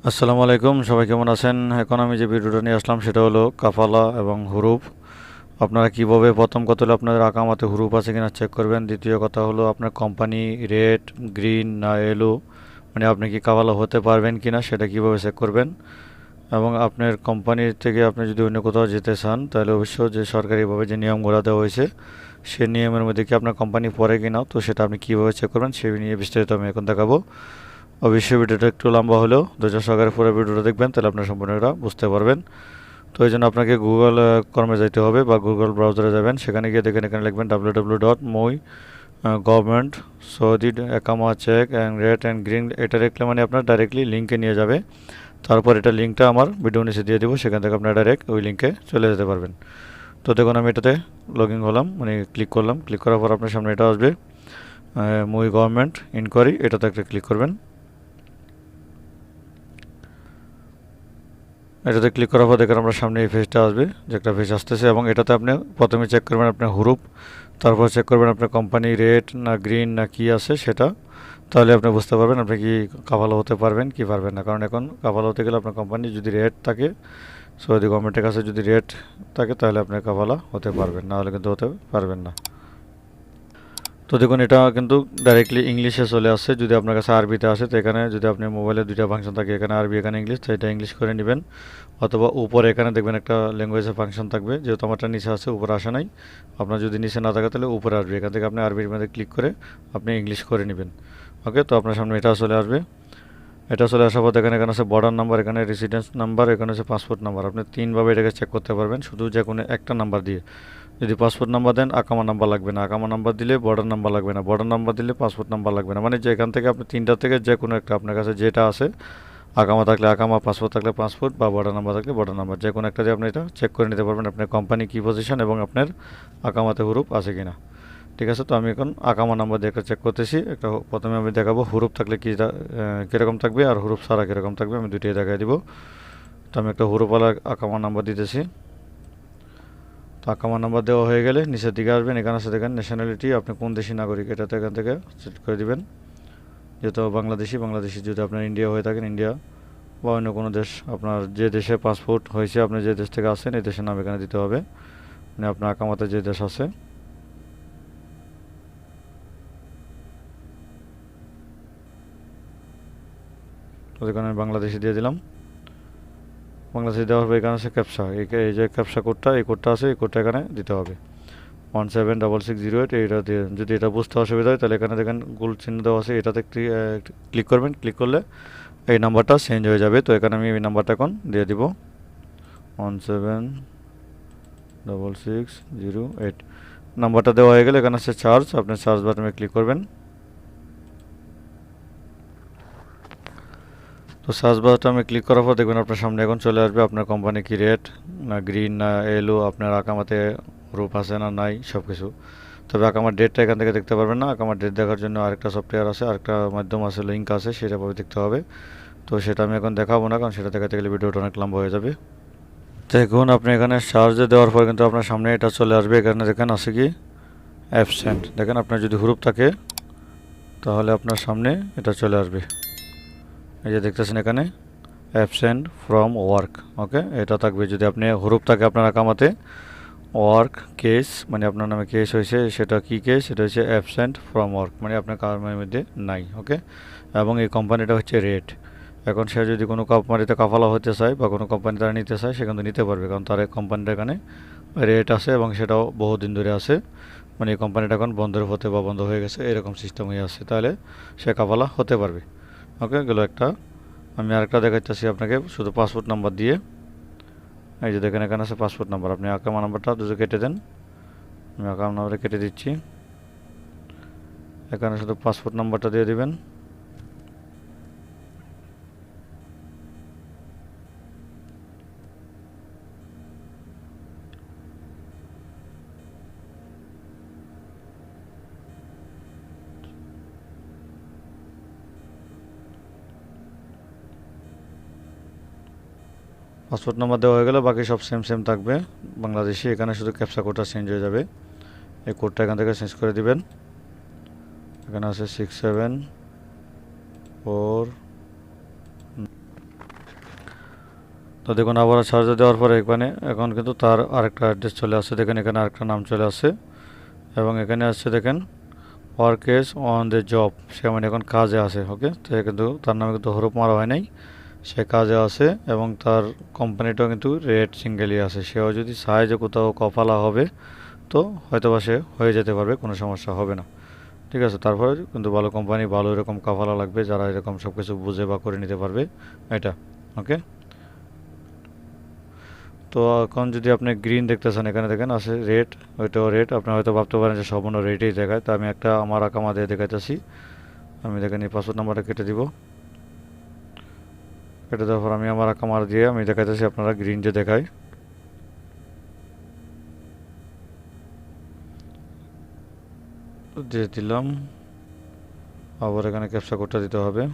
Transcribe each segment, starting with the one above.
আসসালামু আলাইকুম, সবাই কেমন আছেন? এখন আমি যে ভিডিওটা নিয়ে আসলাম সেটা হলো কাফালা এবং হুরুপ। আপনারা কিভাবে প্রথম কথা হলো আপনাদের আকামাতে হুরুপ আছে কিনা চেক করবেন। দ্বিতীয় কথা হলো আপনার কোম্পানি রেড, গ্রিন না এলো, মানে আপনি কি কাফালা হতে পারবেন কিনা সেটা কিভাবে চেক করবেন। এবং আপনার কোম্পানির থেকে আপনি যদি অন্য কোথাও যেতে চান তাহলে অবশ্যই যে সরকারিভাবে যে নিয়মগুলো দেওয়া হয়েছে সেই নিয়মের মধ্যে কি আপনার কোম্পানি পড়ে কিনা, তো সেটা আপনি কীভাবে চেক করবেন সেই নিয়ে বিস্তারিত আমি এখন দেখাবো। অবশ্যই ভিডিওটা একটু লম্বা হলেও ধৈর্য সহকারে পুরো ভিডিওটা দেখবেন, তাহলে আপনার সম্পূর্ণ এটা বুঝতে পারবেন। তো এই জন্য আপনাকে গুগল কর্মে যাইতে হবে বা গুগল ব্রাউজারে যাবেন। সেখানে গিয়ে দেখেন এখানে লিখবেন www.moi গভর্নমেন্ট সৌদি একামা check and red and green. এটা লিখলে মানে আপনার ডাইরেক্টলি লিঙ্কে নিয়ে যাবে। তারপর এটা লিঙ্কটা আমার ভিডিও নিচে দিয়ে দেবো, সেখান থেকে আপনার ডাইরেক্ট ওই লিঙ্কে চলে যেতে পারবেন। তো দেখুন আমি এটাতে লগ ইন হলাম, মানে ক্লিক করলাম। ক্লিক করার পর আপনার সামনে এটা আসবে মই গভর্নমেন্ট ইনকোয়ারি, এটাতে একটা ক্লিক করবেন। এটাতে ক্লিক করার পর দেখেন আপনার সামনে এই পেজটা আসবে, যে একটা পেজ আসতেছে, এবং এটাতে আপনি প্রথমে চেক করবেন আপনার হুরুপ, তারপর চেক করবেন আপনার কোম্পানি রেড না গ্রিন না কি আছে সেটা। তাহলে আপনি বুঝতে পারবেন আপনি কি কাফালা হতে পারবেন কি পারবেন না। কারণ এখন কাফালা হতে গেলে আপনার কোম্পানি যদি রেড থাকে, সৌদি গভর্নমেন্টের কাছে যদি রেড থাকে তাহলে আপনি কাফালা হতে পারবেন, না হলে কিন্তু হতে পারবেন না। তো দেখুন এটা কিন্তু ডাইরেক্টলি ইংলিশে চলে আসছে। যদি আপনার কাছে আরবিতে আসে তো এখানে যদি আপনি মোবাইলে দুইটা ফাংশন থাকে, এখানে আরবি এখানে ইংলিশ, তো এটা ইংলিশ করে নেবেন। অথবা উপরে এখানে দেখবেন একটা ল্যাঙ্গুয়েজের ফাংশন থাকবে, যেহেতু আমারটা নিচে আছে উপরে আসে নাই। আপনার যদি নিচে না থাকে তাহলে উপরে আসবে, এখান থেকে আপনি আরবির মধ্যে ক্লিক করে আপনি ইংলিশ করে নেবেন। ওকে, তো আপনার সামনে এটা চলে আসবে। এটা চলে আসার পর এখানে এখানে আছে বর্ডার নাম্বার, এখানে রেসিডেন্স নাম্বার, এখানে আছে পাসপোর্ট নাম্বার। আপনি তিনভাবে এটাকে চেক করতে পারবেন শুধু যে কোনো একটা নাম্বার দিয়ে। যদি পাসপোর্ট নাম্বার দেন আকামা নাম্বার লাগবে না, আকামা নাম্বার দিলে বর্ডার নাম্বার লাগবে না, বর্ডার নাম্বার দিলে পাসপোর্ট নাম্বার লাগবে না। মানে যে এখান থেকে আপনি তিনটা থেকে যে কোনো একটা আপনার কাছে যেটা আছে, আকামা থাকলে আকামা, পাসপোর্ট থাকলে পাসপোর্ট, বা বর্ডার নাম্বার থাকলে বর্ডার নাম্বার, যে কোনো একটা দিয়ে আপনি এটা চেক করে নিতে পারবেন আপনার কোম্পানি কী পজিশন এবং আপনার আকামাতে হুরুপ আছে কিনা। ঠিক আছে, তো আমি এখন আকামা নাম্বার দিয়ে একটা চেক করতেছি। একটা প্রথমে আমি দেখাবো হুরুপ থাকলে কীরকম থাকবে আর হুরুপ ছাড়া কীরকম থাকবে, আমি দুইটাই দেখাই দিব। তো আমি একটা হুরুপওয়ালা আকামা নাম্বার দিতেছি। তো আকামা নাম্বার দেওয়া হয়ে গেলে নিচের দিকে আসবেন, এখানে আছে দেখেন ন্যাশনালিটি, আপনি কোন দেশি নাগরিক এটাতে এখান থেকে সিলেক্ট করে দিবেন। যেহেতু বাংলাদেশি যদি আপনার ইন্ডিয়া হয়ে থাকেন ইন্ডিয়া, বা অন্য কোনো দেশ, আপনার যে দেশে পাসপোর্ট হয়েছে আপনি যে দেশ থেকে আসেন এই দেশের নাম এখানে দিতে হবে, মানে আপনার আকামাতে যে দেশ আছে। তো এখানে আমি বাংলাদেশি দিয়ে দিলাম। বাংলাদেশি দেওয়ার পর এখানে আছে ক্যাপসা, এই যে ক্যাপসা কোডটা, এই কোডটা আছে, এই কোডটা এখানে দিতে হবে 176608। এইটা দিয়ে যদি এটা বুঝতে অসুবিধা হয় তাহলে এখানে দেখেন গোল চিহ্ন দেওয়া আছে, এটাতে ক্লিক করবেন। ক্লিক করলে এই নাম্বারটা চেঞ্জ হয়ে যাবে। তো এখানে আমি এই নাম্বারটা এখন দিয়ে দিব 176608। নাম্বারটা দেওয়া হয়ে গেলে এখানে আছে চার্জ, আপনি চার্জ বাটনে ক্লিক করবেন। তো সার্চ বাটনে ক্লিক করার পর দেখবেন আপনার সামনে এখন চলে আসবে আপনার কোম্পানি কি রেড না গ্রিন না এলো, আপনার আকামাতে রূপ আছে না নাই সব কিছু। তবে আকামার ডেটটা এখান থেকে দেখতে পারবেন না। আকামার ডেট দেখার জন্য আরেকটা সফটওয়্যার আছে, আরেকটা মাধ্যম আছে, লিঙ্ক আছে, সেটাভাবে দেখতে হবে। তো সেটা আমি এখন দেখাবো না, কারণ সেটা দেখাতে গেলে ভিডিওটা অনেক লম্বা হয়ে যাবে। দেখুন আপনি এখানে চার্জে দেওয়ার পর কিন্তু আপনার সামনে এটা চলে আসবে। এখানে দেখেন আছে কি অ্যাবসেন্ট, দেখেন আপনার যদি হুরুপ থাকে তাহলে আপনার সামনে এটা চলে আসবে। এই যে দেখতেছেন এখানে অ্যাবসেন্ট ফ্রম ওয়ার্ক। ওকে, এটা থাকবে যদি আপনি হুরুপ থাকে আপনার আকামাতে ওয়ার্ক কেস, মানে আপনার নামে কেস হয়েছে, সেটা কি কেস, সেটা হচ্ছে অ্যাবসেন্ট ফ্রম ওয়ার্ক, মানে আপনার কর্মের মধ্যে নাই। ওকে, এবং এই কোম্পানিটা হচ্ছে রেট। এখন সে যদি কোনো কোম্পানিতে কাফালা হতে চায় বা কোনো কোম্পানি তারা নিতে চায় সে কিন্তু নিতে পারবে, কারণ তার কোম্পানিটা এখানে রেট আছে এবং সেটাও বহুদিন ধরে আছে। মানে এই কোম্পানিটা এখন বন্ধের হতে বা বন্ধ হয়ে গেছে এরকম সিস্টেম হয়ে আছে, তাহলে সে কাফালা হতে পারবে। ওকে, গেলো একটা। আমি আরেকটা দেখাচ্ছি আপনাকে শুধু পাসপোর্ট নাম্বার দিয়ে। এই যে দেখেন এখানে আছে পাসপোর্ট নাম্বার, আপনি আকামা নাম্বারটা যদি কেটে দেন, আমি আকামা নাম্বারে কেটে দিচ্ছি। এখানে শুধু পাসপোর্ট নাম্বারটা দিয়ে দিবেন। পাসপোর্ট নাম্বার দেওয়া হয়ে গেলে বাকি সব সেম সেম থাকবে বাংলাদেশি। এখানে শুধু ক্যাপচা কোডটা চেঞ্জ হয়ে যাবে, এই কোডটা এখান থেকে চেঞ্জ করে দিবেন। এখানে আছে 6749। তো দেখুন আবারও চার্জে দেওয়ার পরে এখানে এখন কিন্তু তার আরেকটা অ্যাড্রেস চলে আসছে, দেখেন এখানে আরেকটা নাম চলে আসছে এবং এখানে আসছে দেখেন work is on the job, সে মানে এখন কাজে আছে। ওকে, তো কিন্তু তার নামে কিন্তু হরুপ মারা হয় নাই, সে কাজে আছে এবং তার কোম্পানিটাও কিন্তু রেড সিঙ্গেলই আছে। সেও যদি চায় যে কোথাও কপালা হবে তো হয়তো বা সে হয়ে যেতে পারবে, কোনো সমস্যা হবে না। ঠিক আছে, তারপরে কিন্তু ভালো কোম্পানি, ভালো এরকম কাফালা লাগবে যারা এরকম সব কিছু বুঝে বা করে নিতে পারবে এটা। ওকে, তো এখন যদি আপনি গ্রিন দেখতেছেন এখানে দেখেন আছে রেড, ওইটাও রেড। আপনি হয়তো ভাবতে পারেন যে সম্পূর্ণ রেডই দেখায়, তো আমি একটা আমার আকামা দিয়ে দেখাইতেছি। আমি দেখেন এই পাসওয়ার্ড নাম্বারটা কেটে দিব, কেটে দেওয়ার পর আমি আমার আকামার দিয়ে আমি দেখাইতেছি আপনারা গ্রিন যে দেখায়। দিয়ে দিলাম, আবার এখানে ক্যাপচা কোডটা দিতে হবে।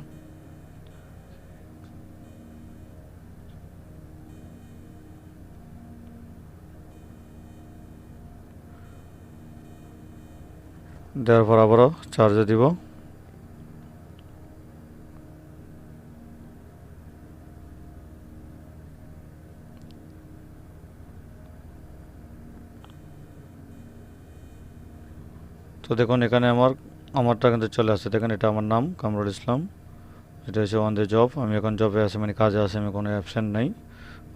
দেওয়ার পর আবারও চার্জে দিব। তো দেখুন এখানে আমারটা কিন্তু চলে আসছে, দেখেন এটা আমার নাম কামরুল ইসলাম, এটা হচ্ছে অন দ্য জব। আমি এখন জবে আছি, মানে কাজে আছি, আমি কোনো অ্যাবসেন্ট নাই।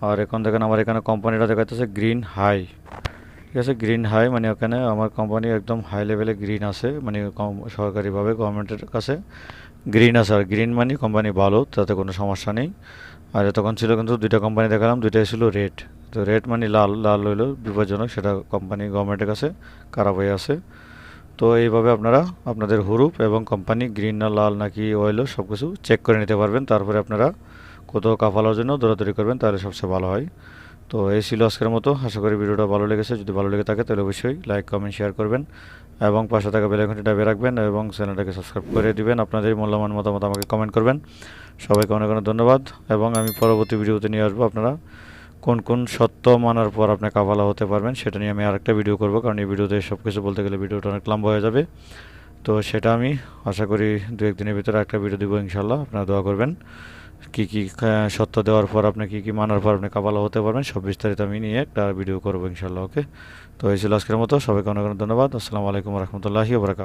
আর এখন দেখেন আমার এখানে কোম্পানিটা দেখাচ্ছে গ্রিন হাই। ঠিক আছে, গ্রিন হাই মানে ওখানে আমার কোম্পানি একদম হাই লেভেলে গ্রিন আছে, মানে সরকারিভাবে গভর্নমেন্টের কাছে গ্রিন আছে। আর গ্রিন মানে কোম্পানি ভালো, তাতে কোনো সমস্যা নেই। আর তখন ছিল কিন্তু দুইটা কোম্পানি দেখালাম, দুইটাই ছিল রেড। তো রেড মানে লাল, লাল হইলো বিপজ্জনক, সেটা কোম্পানি গভর্নমেন্টের কাছে খারাপ হয়ে আছে। তো এইভাবে আপনারা আপনাদের হুরুপ এবং কোম্পানি গ্রিন না লাল নাকি অয়েলও সব কিছু চেক করে নিতে পারবেন। তারপরে আপনারা কোথাও কাফালার জন্য দৌড়াদৌড়ি করবেন, তাহলে সবচেয়ে ভালো হয়। তো এই ছিল আজকের মতো, আশা করি ভিডিওটা ভালো লেগেছে। যদি ভালো লেগে থাকে তাহলে অবশ্যই লাইক কমেন্ট শেয়ার করবেন এবং পাশে থাকা বেল আইকনটি দাবিয়ে রাখবেন এবং চ্যানেলটাকে সাবস্ক্রাইব করে দিবেন। আপনাদের মূল্যবান মতামত আমাকে কমেন্ট করবেন। সবাইকে অনেক অনেক ধন্যবাদ এবং আমি পরবর্তী ভিডিওতে নিয়ে আসবো আপনারা কোন কোন সত্য মানার পর আপনি কাফালা হতে পারবেন, সেটা নিয়ে আমি আরেকটা ভিডিও করব, কারণ এই ভিডিওতে সব কিছু বলতে গেলে ভিডিওটা অনেক লম্বা হয়ে যাবে। তো সেটা আমি আশা করি দু একদিনের ভিতরে একটা ভিডিও দেবো ইনশাল্লাহ। আপনারা দোয়া করবেন। কী কী সত্য দেওয়ার পর আপনি কী কী মানার পর আপনি কাফালা হতে পারবেন সব বিস্তারিত আমি নিয়ে একটা ভিডিও করবো ইনশাল্লাহ। ওকে, তো এই ছিল আজকের মতো, সবাইকে অনেক অনেক ধন্যবাদ। আসসালামু আলাইকুম রহমতুল্লাহি ওয়া বারাকাতুহু।